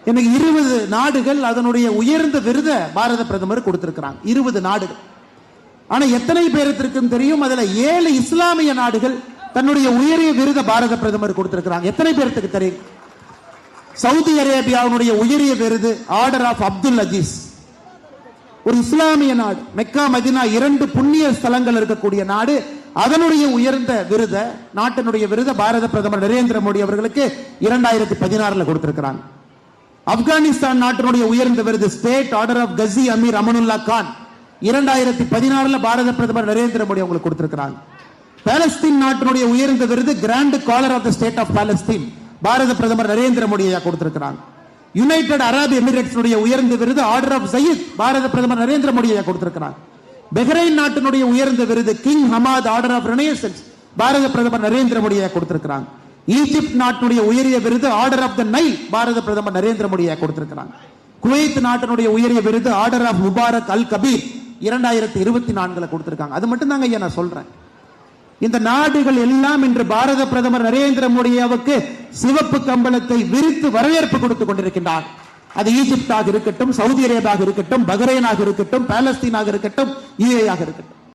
இன்னைக்கு 20 நாடுகள் அதனுடைய உயர்ந்த விருத பாரத பிரதமர் கொடுத்திருக்கிறாங்க. 20 நாடுகள். ஆனா எத்தனை பேருக்கு தெரியும்? அதுல 7 இஸ்லாமிய நாடுகள் தன்னுடைய உயரிய விருத பாரத பிரதமர் கொடுத்திருக்கிறாங்க. எத்தனை பேருக்கு தெரியும்? சவுதி அரேபியாவுடைய உயரிய விருது ஆர்டர் ஆஃப் அப்துல் அஜீஸ், ஒரு இஸ்லாமிய நாடு. மெக்கா மதினா 2 புண்ணிய ஸ்தலங்கள் இருக்கக்கூடிய நாடு. அதனுடைய உயர்ந்த விருத, நாட்டினுடைய விருத பாரத பிரதமர் நரேந்திர மோடி அவர்களுக்கு 2016 கொடுத்திருக்கிறாங்க. ஆப்கானிஸ்தான் நாட்டினுடைய உயர்ந்த விருது State Order of Ghazi Amir Amanullah Khan 2016 Bharat பிரதமர் நரேந்திர மோடி அவங்களுக்கு கொடுத்திருக்கிறாங்க. பாலஸ்தீன் நாட்டினுடைய உயர்ந்த விருது Grand Collar of the State of Palestine Bharat பிரதமர் நரேந்திர மோடி கொடுத்திருக்கிறாங்க. யுனைடெட் அரபு எமிரேட்ஸ் உயர்ந்த விருது ஆர்டர் ஆஃப் சயீத் பாரத பிரதமர் நரேந்திர மோடி கொடுத்திருக்கிறாங்க. பஹ்ரைன் நாட்டினுடைய உயர்ந்த விருது King Hamad Order of Renaissance Bharat பிரதமர் நரேந்திர மோடி கொடுத்திருக்கிறாங்க. ஈஜிப்ட் நாட்டினுடைய உயரிய விருது Order of the Nile Bharat பிரதமர் நரேந்திர மோடி கொடுத்திருக்கிறாங்க. குவைத் நாட்டினுடைய உயரிய விருது Order of Mubarak Al Kabeer 2024 கொடுத்திருக்காங்க. அது மட்டும் தாங்க ஐயா நான் சொல்றேன். இந்த நாடுகள் எல்லாம் இன்று பாரத பிரதமர் நரேந்திர மோடியாவுக்கு சிவப்பு கம்பளத்தை விரித்து வரவேற்பு கொடுத்துக் கொண்டிருக்கின்றார். அது ஈஜிப்டாக இருக்கட்டும், சவுதி அரேபியாக இருக்கட்டும், பஹ்ரைனாக இருக்கட்டும், பாலஸ்தீனாக இருக்கட்டும், யுஏஇ ஆக இருக்கட்டும்.